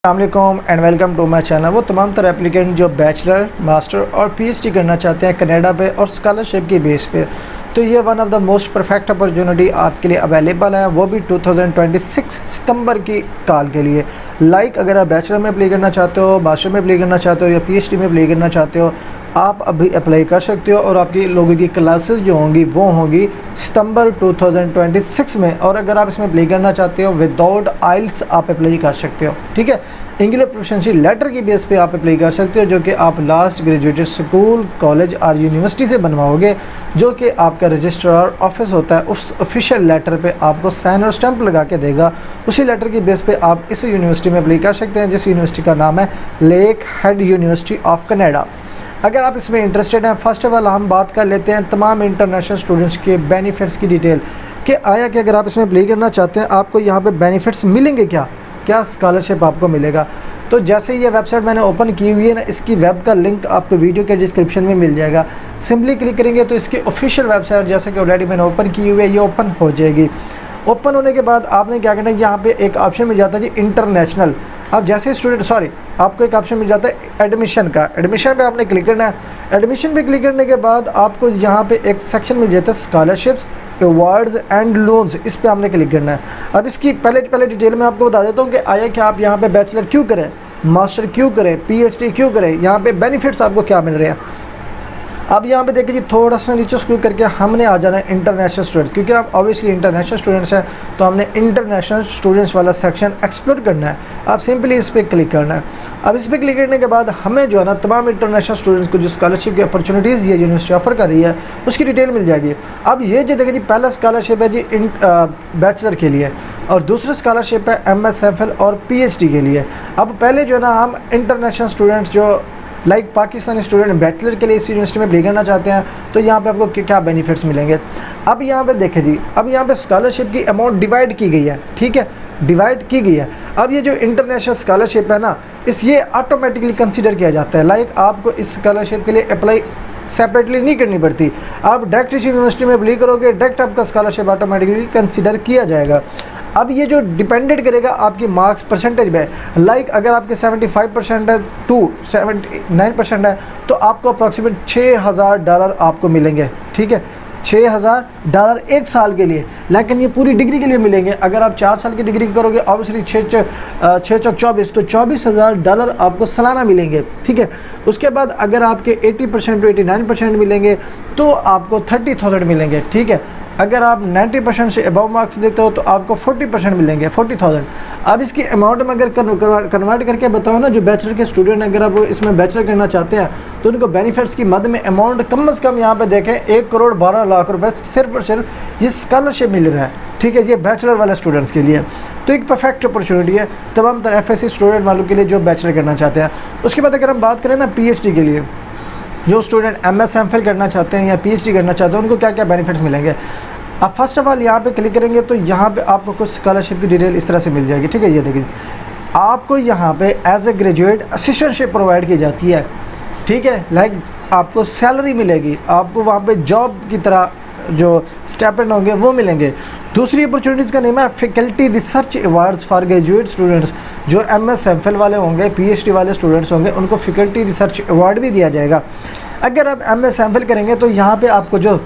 अस्सलामुअलैकुम and welcome to my channel. वो तमाम तरह एप्लीकेंट जो बैचलर, मास्टर और पीएचडी करना चाहते हैं कनाडा पे और स्कॉलरशिप की बेस पे, तो ये one of the most perfect opportunity आपके लिए अवेलेबल है, वो भी 2026 सितंबर की काल के लिए। अगर आप बैचलर में अप्लाई करना चाहते हो, मास्टर में अप्लाई करना चाहते हो या पीएचडी में अप्लाई करना चाहते हो, आप अभी अप्लाई कर सकते हो और आपकी लोगों की क्लासेस जो होंगी वो होंगी सितंबर 2026 में। और अगर आप इसमें अप्लाई करना चाहते हो विदाउट आइल्स आप अप्लाई कर सकते हो, ठीक है। इंग्लिश प्रोफिशिएंसी लेटर की बेस पे आप अप्लाई कर सकते हो, जो कि आप लास्ट ग्रेजुएटेड स्कूल, कॉलेज और यूनिवर्सिटी से बनवाओगे, जो कि आपका रजिस्ट्रार ऑफिस होता है। उस ऑफिशियल लेटर पे आपको साइन और स्टैंप लगा के देगा। उसी लेटर की बेस पे आप इस यूनिवर्सिटी में अप्लाई कर सकते हैं, जिस यूनिवर्सिटी का नाम है lake head university of Canada. अगर आप इसमें इंटरेस्टेड हैं, फर्स्ट ऑफ ऑल हम बात कर लेते हैं तमाम इंटरनेशनल स्टूडेंट्स के बेनिफिट्स की डिटेल कि आया कि अगर आप इसमें अप्लाई करना चाहते हैं आपको यहाँ पे बेनिफिट्स मिलेंगे, क्या स्कॉलरशिप आपको मिलेगा। तो जैसे ये वेबसाइट मैंने ओपन की हुई है ना, इसकी वेब का लिंक आपको वीडियो के डिस्क्रिप्शन में मिल जाएगा। सिंपली क्लिक करेंगे तो इसकी ऑफिशियल वेबसाइट, जैसे कि ऑलरेडी मैंने ओपन की हुई है, ये ओपन हो जाएगी। ओपन होने के बाद आपने क्या करना है, यहाँ पे एक ऑप्शन मिल जाता है जी इंटरनेशनल। आप जैसे स्टूडेंट आपको एक ऑप्शन मिल जाता है एडमिशन का। एडमिशन पे आपने क्लिक करना है। एडमिशन पे क्लिक करने के बाद आपको यहाँ पे एक सेक्शन मिल जाता है स्कॉलरशिप्स, अवार्ड्स एंड लोन्स। इस पे आपने क्लिक करना है। अब इसकी पहले डिटेल में आपको बता देता हूँ कि आया कि आप यहाँ पे बैचलर क्यों करें, मास्टर क्यों करें, पीएचडी क्यों करें, यहाँ पे बेनिफिट्स आपको क्या मिल रहे हैं। अब यहाँ पे देखिए जी, थोड़ा सा नीचे स्क्रॉल करके हमने आ जाना है इंटरनेशनल स्टूडेंट्स, क्योंकि आप ऑब्वियसली इंटरनेशनल स्टूडेंट्स हैं, तो हमने इंटरनेशनल स्टूडेंट्स वाला सेक्शन एक्सप्लोर करना है। आप सिंपली इस पर क्लिक करना है। अब इस पर क्लिक करने के बाद हमें जो है ना तमाम इंटरनेशनल स्टूडेंट्स को जो स्कॉलरशिप की अपॉर्चुनिटीज़ ये यूनिवर्सिटी ऑफर कर रही है उसकी डिटेल मिल जाएगी। अब ये जो देखिए जी, पहला स्कॉलरशिप है जी बैचलर के लिए और दूसरा स्कॉलरशिप है MSFL और PhD के लिए। अब पहले जो है ना हम इंटरनेशनल स्टूडेंट्स जो पाकिस्तानी स्टूडेंट बैचलर के लिए इस यूनिवर्सिटी में अप्लाई करना चाहते हैं, तो यहाँ पे आपको क्या बेनिफिट्स मिलेंगे। अब यहाँ पे देखें जी, अब यहाँ पे स्कॉलरशिप की अमाउंट डिवाइड की गई है, ठीक है, डिवाइड की गई है। अब ये जो इंटरनेशनल स्कॉलरशिप है ना, ये ऑटोमेटिकली कंसीडर किया जाता है। आपको इस स्कॉलरशिप के लिए अप्लाई सेपरेटली नहीं करनी पड़ती। आप डायरेक्ट इस यूनिवर्सिटी में अप्लाई करोगे, डायरेक्ट आपका स्कॉलरशिप ऑटोमेटिकली कंसीडर किया जाएगा। अब ये जो डिपेंडेंट करेगा आपकी मार्क्स परसेंटेज में। अगर आपके 75% है टू 79% है, तो आपको अप्रॉक्सीमेट $6000 आपको मिलेंगे, ठीक है, $6000 एक साल के लिए। लेकिन ये पूरी डिग्री के लिए मिलेंगे। अगर आप 4 साल की डिग्री करोगे ऑब्वियसली 6 चौक 24, तो $24000 आपको सालाना मिलेंगे, ठीक है। उसके बाद अगर आपके 80% टू 89% मिलेंगे तो आपको 30,000 मिलेंगे, ठीक है। अगर आप 90% से अबव मार्क्स देते हो तो आपको 40% मिलेंगे, 40,000। अब इसकी अमाउंट में अगर कन्वर्ट करके बताओ ना, जो बैचलर के स्टूडेंट अगर आप इसमें बैचलर करना चाहते हैं तो उनको बेनिफिट्स की मद में अमाउंट कम से कम यहाँ पे देखें 1,12,00,000 रुपये सिर्फ और सिर्फ ये स्कॉलरशिप मिल रहा है, ठीक है, ये बैचलर वाले स्टूडेंट्स के लिए। तो एक परफेक्ट अपॉर्चुनिटी है तमाम तरह FSC स्टूडेंट वालों के लिए जो बैचलर करना चाहते हैं। उसके बाद अगर हम बात करें ना PhD के लिए, जो स्टूडेंट MSFL करना चाहते हैं या PhD करना चाहते हैं, उनको क्या क्या बेनिफिट्स मिलेंगे। अब फर्स्ट ऑफ ऑल यहाँ पे क्लिक करेंगे तो यहाँ पे आपको कुछ स्कॉलरशिप की डिटेल इस तरह से मिल जाएगी, ठीक है। ये देखिए, आपको यहाँ पे as a graduate assistantship provide की जाती है, ठीक है। आपको सैलरी मिलेगी, आपको वहाँ पे जॉब की तरह जो स्टेपेंड होंगे वो मिलेंगे। दूसरी अपॉर्चुनिटीज़ का नेम है faculty research awards for graduate students. जो MSFL वाले होंगे, PhD वाले स्टूडेंट्स होंगे, उनको फैकल्टी रिसर्च अवार्ड भी दिया जाएगा। अगर आप MSFL करेंगे तो यहाँ पे आपको जो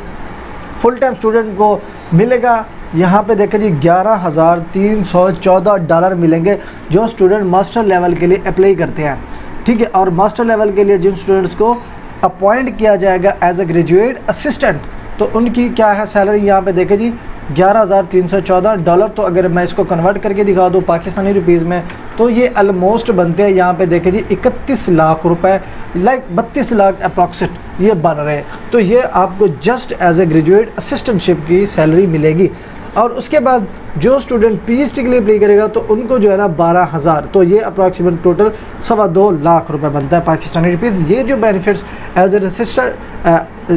फुल टाइम स्टूडेंट को मिलेगा, यहाँ पे देखें जी $11,314 मिलेंगे जो स्टूडेंट मास्टर लेवल के लिए अप्लाई करते हैं, ठीक है। और मास्टर लेवल के लिए जिन स्टूडेंट्स को अपॉइंट किया जाएगा एज ए ग्रेजुएट असिस्टेंट, तो उनकी क्या है सैलरी, यहाँ पे देखें जी $11,314। तो अगर मैं इसको कन्वर्ट करके दिखा दूँ पाकिस्तानी रुपीज़ में, तो ये ऑलमोस्ट बनते हैं यहाँ पे देखें जी 31 लाख रुपए, 32 लाख अप्रॉक्सिमेट ये बन रहे हैं। तो ये आपको just as a graduate assistantship की सैलरी मिलेगी। और उसके बाद जो स्टूडेंट PhD के लिए अप्लाई करेगा तो उनको जो है ना 12,000, तो ये अप्रॉक्सीमेट टोटल 2.25 लाख रुपए बनता है पाकिस्तानी रुपीज़। ये जो benefits as a assistant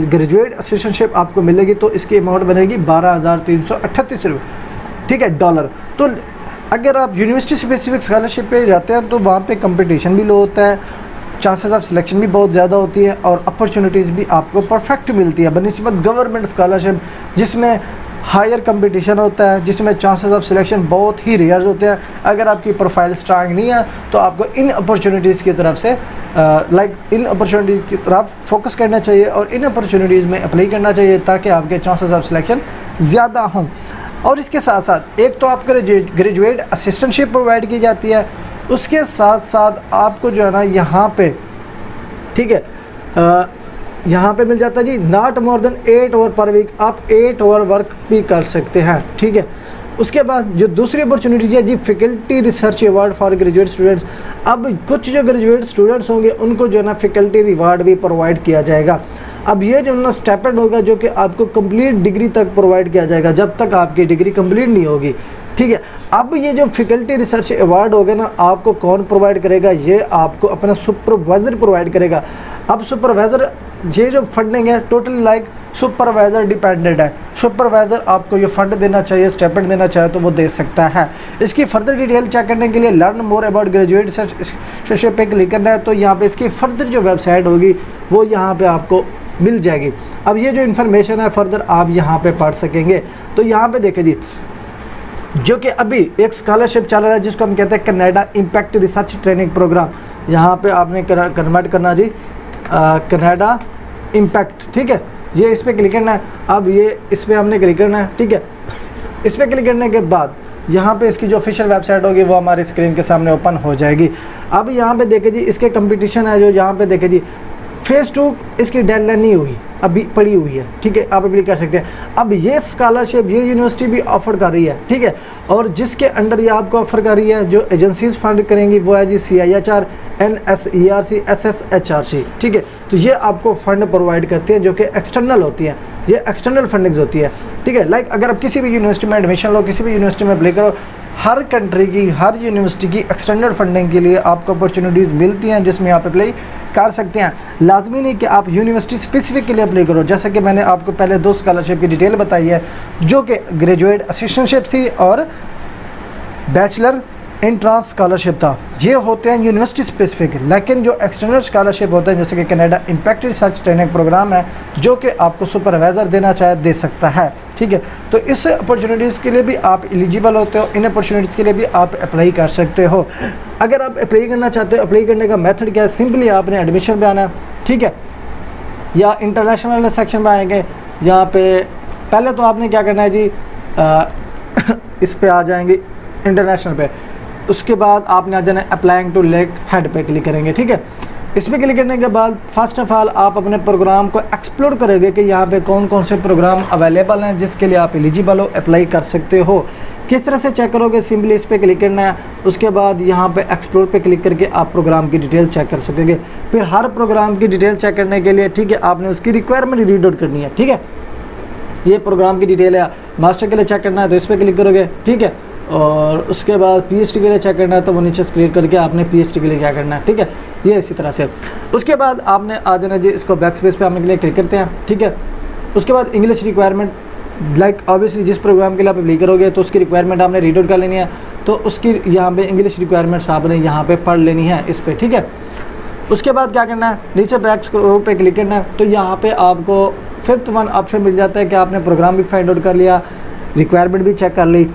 graduate assistantship आपको मिलेगी, तो इसकी अमाउंट बनेगी $12,338 रुपये, ठीक है, डॉलर। तो अगर आप यूनिवर्सिटी स्पेसिफिक स्कॉलरशिप पे जाते हैं तो वहाँ पे कंपटीशन भी लो होता है, चांसेस ऑफ सिलेक्शन भी बहुत ज़्यादा होती है और अपॉर्चुनिटीज़ भी आपको परफेक्ट मिलती है बनस्बत गवर्नमेंट स्कॉलरशिप, जिसमें हायर कंपटीशन होता है, जिसमें चांसेस ऑफ सिलेक्शन बहुत ही रेयर होते हैं। अगर आपकी प्रोफाइल स्ट्रांग नहीं है तो आपको इन अपॉर्चुनिटीज़ की तरफ से इन अपॉर्चुनिटीज़ की तरफ फोकस करना चाहिए और इन अपॉर्चुनिटीज़ में अप्लाई करना चाहिए ताकि आपके चांसेस ऑफ सिलेक्शन ज़्यादा हों। और इसके साथ साथ एक तो आपको ग्रेजुएट असिस्टेंटशिप प्रोवाइड की जाती है, उसके साथ साथ आपको जो है ना यहाँ पे, ठीक है, यहाँ पे मिल जाता है जी not more than 8 hour per week, आप 8 आवर वर्क भी कर सकते हैं, ठीक है। उसके बाद जो दूसरी अपॉर्चुनिटी है जी faculty research award for graduate students. अब कुछ जो ग्रेजुएट स्टूडेंट्स होंगे उनको जो है ना फैकल्टी रिवार्ड भी प्रोवाइड किया जाएगा। अब ये जो ना स्टेपेंड होगा जो कि आपको कंप्लीट डिग्री तक प्रोवाइड किया जाएगा जब तक आपकी डिग्री कंप्लीट नहीं होगी, ठीक है। अब ये जो फैकल्टी रिसर्च अवार्ड होगा ना, आपको कौन प्रोवाइड करेगा? ये आपको अपना सुपरवाइज़र प्रोवाइड करेगा। अब सुपरवाइज़र ये जो फंडिंग है टोटली लाइक सुपरवाइज़र डिपेंडेंट है। सुपरवाइज़र आपको ये फंड देना चाहिए, स्टेपेंड देना चाहे तो वो दे सकता है। इसकी फर्दर डिटेल चेक करने के लिए learn more about graduate research पे क्लिक करना है, तो यहाँ पे इसकी फर्दर जो वेबसाइट होगी वो यहाँ पे आपको मिल जाएगी। अब ये जो इन्फॉर्मेशन है फर्दर आप यहाँ पे पढ़ सकेंगे। तो यहाँ पे देखें जी, जो कि अभी एक स्कॉलरशिप चल रहा है जिसको हम कहते हैं Canada impact research training program. यहाँ पे आपने कन्वर्ट करना जी कनाडा इम्पैक्ट, ठीक है। ये इस पर क्लिक करना है। अब ये इस पर हमने क्लिक करना है, ठीक है। इस पर क्लिक करने के बाद यहाँ पे इसकी जो ऑफिशियल वेबसाइट होगी वो हमारी स्क्रीन के सामने ओपन हो जाएगी। अब यहाँ पे देखें जी इसके कंपटीशन है जो यहाँ पे देखें जी फेज़ 2 इसकी डेडलाइन नहीं हुई, अभी पड़ी हुई है, ठीक है, आप अप्लाई कर सकते हैं। अब ये स्कॉलरशिप ये यूनिवर्सिटी भी ऑफर कर रही है, ठीक है, और जिसके अंडर ये आपको ऑफर कर रही है, जो एजेंसीज फंड करेंगी वो है जी CIHR, NSERC, SSHRC, ठीक है। तो ये आपको फंड प्रोवाइड करते हैं जो कि एक्सटर्नल होती है, ये एक्सटर्नल फंडिंग्स होती है, ठीक है। लाइक अगर आप किसी भी यूनिवर्सिटी में एडमिशन लो, किसी भी यूनिवर्सिटी में अप्लाई करो, हर कंट्री की हर यूनिवर्सिटी की एक्सटर्नल फंडिंग के लिए आपको अपॉर्चुनिटीज़ मिलती हैं जिसमें आप अप्लाई कर सकते हैं। लाजमी नहीं कि आप यूनिवर्सिटी स्पेसिफिक के लिए अप्लाई करो, जैसा कि मैंने आपको पहले 2 स्कॉलरशिप की डिटेल बताई है जो कि ग्रेजुएट असिस्टेंटशिप थी और बैचलर एंट्रांस स्कॉलरशिप था। ये होते हैं यूनिवर्सिटी स्पेसिफिक, लेकिन जो एक्सटर्नल स्कॉलरशिप होते हैं जैसे कि Canada impact research training program है जो कि आपको सुपरवाइज़र देना चाहे दे सकता है, ठीक है। तो इस अपॉर्चुनिटीज़ के लिए भी आप एलिजिबल होते हो, इन अपॉर्चुनिटीज़ के लिए भी आप अप्लाई कर सकते हो। अगर आप अप्लाई करना चाहते हो, अप्लाई करने का मेथड क्या है? सिंपली आपने एडमिशन पे आना है, ठीक है, या इंटरनेशनल वाले सेक्शन में आएंगे। यहाँ पे पहले तो आपने क्या करना है जी इस पे आ जाएंगे इंटरनेशनल पे, उसके बाद आपने आ जाना है अप्लाइंग टू लेक हेड पे क्लिक करेंगे, ठीक है। इस पर क्लिक करने के बाद फर्स्ट ऑफ ऑल आप अपने प्रोग्राम को एक्सप्लोर करोगे कि यहाँ पे कौन कौन से प्रोग्राम अवेलेबल हैं जिसके लिए आप एलिजिबल हो, अप्लाई कर सकते हो। किस तरह से चेक करोगे? सिंपली इस पर क्लिक करना है, उसके बाद यहाँ पे एक्सप्लोर पे क्लिक करके आप प्रोग्राम की डिटेल चेक कर सकोगे। फिर हर प्रोग्राम की डिटेल चेक करने के लिए, ठीक है, आपने उसकी रिक्वायरमेंट रीड आउट करनी है, ठीक है। ये प्रोग्राम की डिटेल है, मास्टर के लिए चेक करना है तो इस पर क्लिक करोगे, ठीक है। और उसके बाद PhD के लिए चेक करना है तो वो नीचे स्क्रीन करके आपने PhD के लिए क्या करना है, ठीक है। ये इसी तरह से उसके बाद आपने आ जाना जी इसको बैक स्पेस पे आने के लिए क्लिक करते हैं, ठीक है। उसके बाद इंग्लिश रिक्वायरमेंट, लाइक ऑब्वियसली जिस प्रोग्राम के लिए आप अप्लाई करोगे तो उसकी रिक्वायरमेंट आपने रीड आउट कर लेनी है, तो उसकी यहाँ पे इंग्लिश रिक्वायरमेंट्स आपने यहाँ पे पढ़ लेनी है इस पर, ठीक है। उसके बाद क्या करना है, नीचे बैक स्क्रॉल पे क्लिक करना है, तो यहाँ पे आपको 5th वन ऑप्शन मिल जाता है कि आपने प्रोग्राम भी फाइंड आउट कर लिया, रिक्वायरमेंट भी चेक कर ली।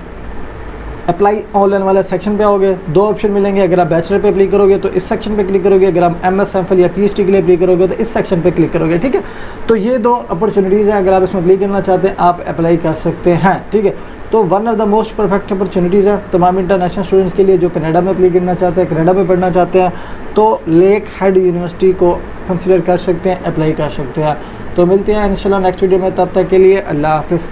अप्लाई ऑनलाइन वाले सेक्शन पे आओगे, 2 ऑप्शन मिलेंगे। अगर आप बैचलर पे अप्लाई करोगे तो इस सेक्शन पे क्लिक करोगे, अगर आप MS MPhil या PhD के लिए अप्लाई करोगे तो इस सेक्शन पे क्लिक करोगे, ठीक है। तो ये 2 अपॉर्चुनिटीज़ हैं, अगर आप इसमें अप्लाई करना चाहते हैं आप अप्लाई कर सकते हैं, ठीक है। तो one of the most perfect opportunities है तमाम इंटरनेशनल स्टूडेंट्स के लिए जो कनाडा में अप्लाई करना चाहते हैं, कनाडा में पढ़ना चाहते हैं, तो लेक हेड यूनिवर्सिटी को कंसिडर कर सकते हैं, अप्लाई कर सकते हैं। तो मिलते हैं इंशाल्लाह नेक्स्ट वीडियो में, तब तक के लिए अल्लाह हाफिज़।